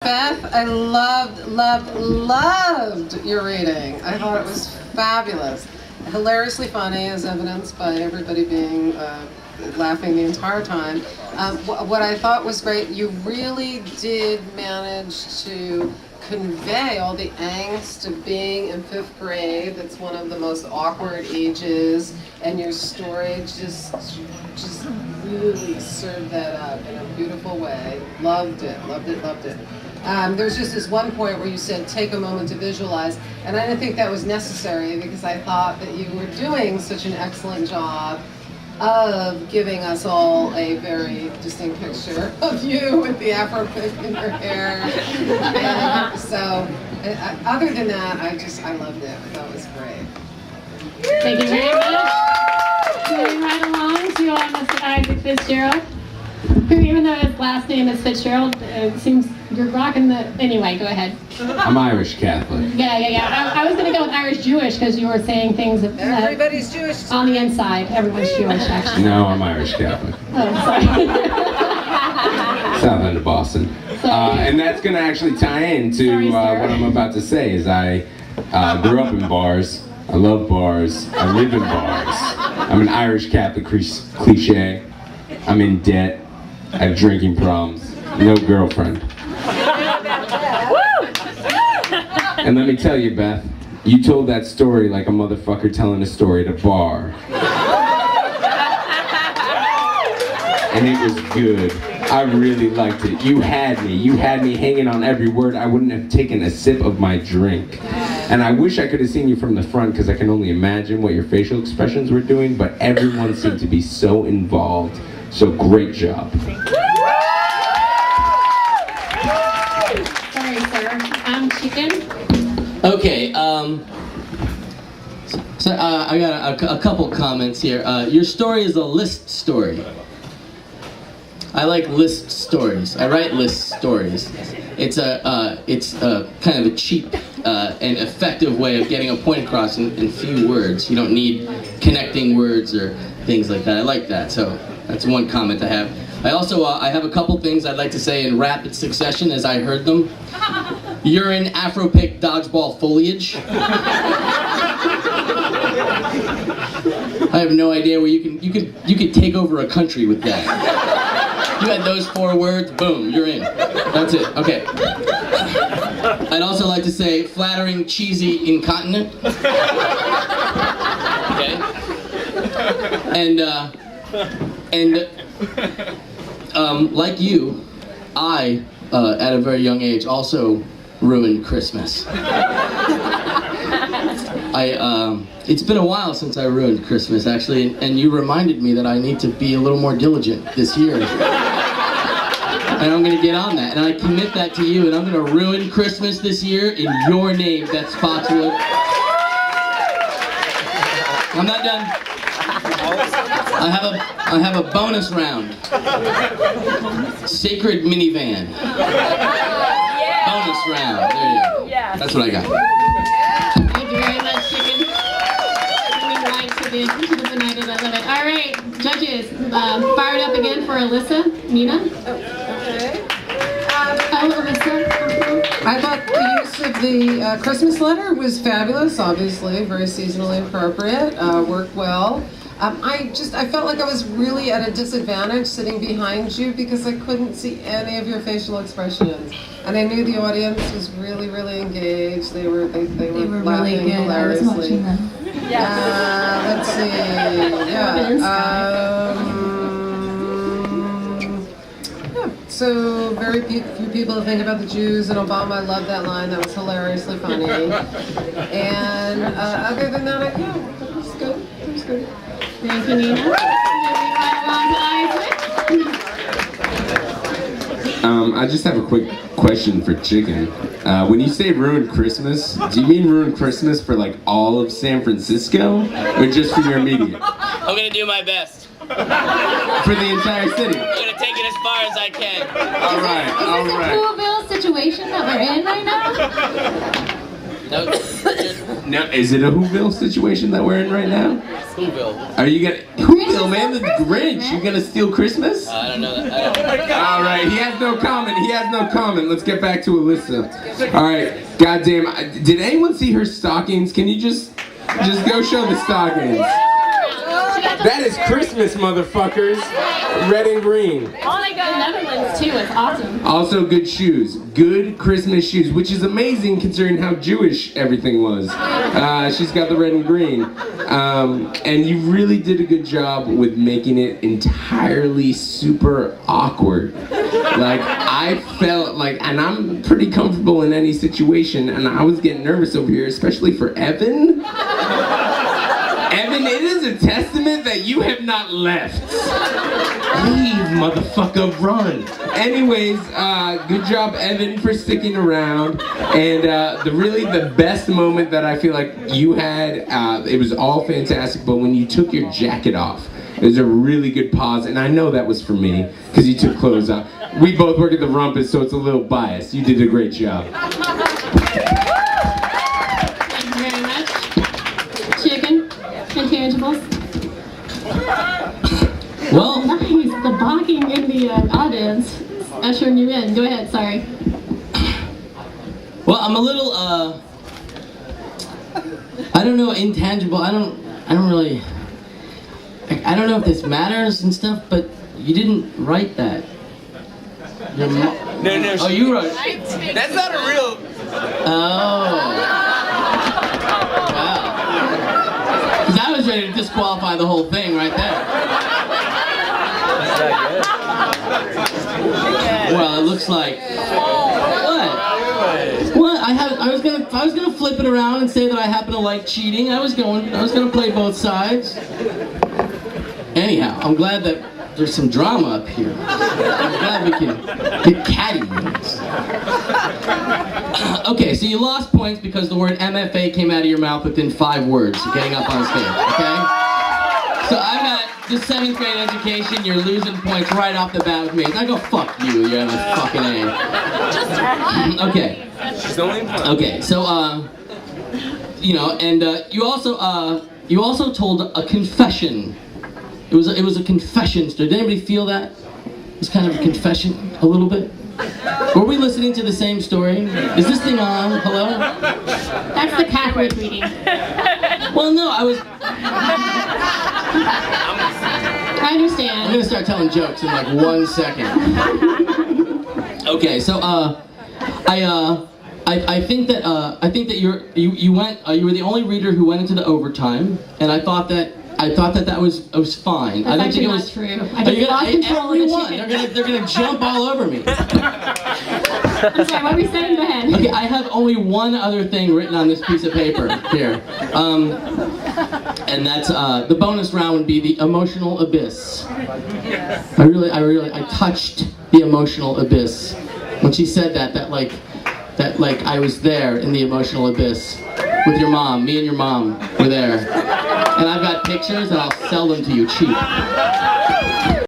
Beth, I loved your reading. I thought it was fabulous. Hilariously funny, as evidenced by everybody being laughing the entire time. What I thought was great, you really did manage to convey all the angst of being in 5th grade. That's one of the most awkward ages, and your story just really served that up in a beautiful way. Loved it. There's just this one point where you said, take a moment to visualize, and I didn't think that was necessary because I thought that you were doing such an excellent job of giving us all a very distinct picture of you with the afro pick in your hair. And so, other than that, I loved it. I thought it was great. Thank you very much. Moving right along to Mr. Isaac Fitzgerald, who, even though his last name is Fitzgerald, it seems you're rocking the... Anyway, go ahead. I'm Irish Catholic. Yeah. I was going to go with Irish Jewish because you were saying things... Everybody's Jewish. On the inside, everyone's Jewish, actually. No, I'm Irish Catholic. Oh, sorry. South end of Boston. And that's going to actually tie into what I'm about to say, is I grew up in bars. I love bars. I live in bars. I'm an Irish Catholic cliche. I'm in debt. I have drinking problems. No girlfriend. And let me tell you, Beth, you told that story like a motherfucker telling a story at a bar. And it was good. I really liked it. You had me hanging on every word. I wouldn't have taken a sip of my drink. And I wish I could have seen you from the front because I can only imagine what your facial expressions were doing, but everyone seemed to be so involved. So great job. Sorry, sir. I'm Chicken. Okay, so I got a couple comments here. Your story is a list story. I like list stories. I write list stories. It's a kind of a cheap and effective way of getting a point across in few words. You don't need connecting words or things like that. I like that. So that's one comment I have. I also I have a couple things I'd like to say in rapid succession as I heard them. You're in Afro-pick dodgeball foliage. I have no idea where you could take over a country with that. You had those 4 words, boom, you're in. That's it. Okay. I'd also like to say flattering, cheesy, incontinent. Okay. And like you, I at a very young age also ruined Christmas. It's been a while since I ruined Christmas, actually, and you reminded me that I need to be a little more diligent this year. And I'm going to get on that, and I commit that to you, and I'm going to ruin Christmas this year in your name, Beth Spotswood. I'm not done. I have a bonus round. Sacred minivan. Bonus round. There you go. That's what I got. Thank you very much, Chicken. Coming right to the attention of the night, and I love it. All right, judges, fired up again for Elissa. Nina? Okay. Elissa. I thought the use of the Christmas letter was fabulous, obviously, very seasonally appropriate, worked well. I felt like I was really at a disadvantage sitting behind you because I couldn't see any of your facial expressions. And I knew the audience was really, really engaged. They were laughing really good. hilariously. I was watching them. Let's see. So very few people think about the Jews and Obama. I love that line. That was hilariously funny. And other than that, it was good. It was good. Thank you, Nina. Moving right along to Isaac. I just have a quick question for Chicken. When you say ruined Christmas, do you mean ruined Christmas for like all of San Francisco, or just for your immediate? I'm going to do my best. For the entire city? I'm going to take it as far as I can. All right. Is this a Coolville situation that we're in right now? No, No, is it a Whoville situation that we're in right now? Whoville. Are you gonna Whoville, man? The Grinch. You gonna steal Christmas? I don't know that. All right, he has no comment. He has no comment. Let's get back to Elissa. All right, goddamn. Did anyone see her stockings? Can you just go show the stockings? That is Christmas, motherfuckers. Red and green. Oh my God, Netherlands too. It's awesome. Also, good shoes. Good Christmas shoes, which is amazing considering how Jewish everything was. She's got the red and green. And you really did a good job with making it entirely super awkward. Like, I felt like, and I'm pretty comfortable in any situation, and I was getting nervous over here, especially for Evan. Evan, it is a testament that you have not left. Leave, motherfucker, run. Anyways, good job, Evan, for sticking around. And the best moment that I feel like you had, it was all fantastic, but when you took your jacket off, it was a really good pause, and I know that was for me, because you took clothes off. We both work at the Rumpus, so it's a little biased. You did a great job. Thank you very much. Chicken, intangibles. Well, Nice, the barking in the audience ushering you in. Go ahead, sorry. well, I'm a little I don't know, intangible. I don't really. I don't know if this matters and stuff, but you didn't write that. No, Oh, you wrote. That's not a real. Oh. Wow. 'Cause I was ready to disqualify the whole thing right there. Well, it looks like. What? What? I was gonna flip it around and say that I happen to like cheating. I was gonna play both sides. Anyhow, I'm glad that there's some drama up here. I'm glad we can get catty with this. Okay, so you lost points because the word MFA came out of your mouth within 5 words of getting up on stage, okay? So I've got this 7th grade education, you're losing points right off the bat with me. I go, fuck you, you're having a fucking A. Okay. Okay, so, you know, and you also told a confession. It was a confession story. Did anybody feel that? It was kind of a confession, a little bit. Were we listening to the same story? Is this thing on? Hello? That's the Catholic reading. Well, no, I was. I I'm understand. gonna start telling jokes in like 1 second. Okay, so I think that you were the only reader who went into the overtime, and I thought that was fine. That's I didn't think actually it not was true. I Are just you gonna, lost control of the everyone, chicken. they're gonna jump all over me. I'm sorry, what were you saying? Go ahead. Okay, I have only one other thing written on this piece of paper here, and that's the bonus round would be the emotional abyss. I touched the emotional abyss when she said that I was there in the emotional abyss with your mom. Me and your mom were there, and I've got pictures, and I'll sell them to you cheap.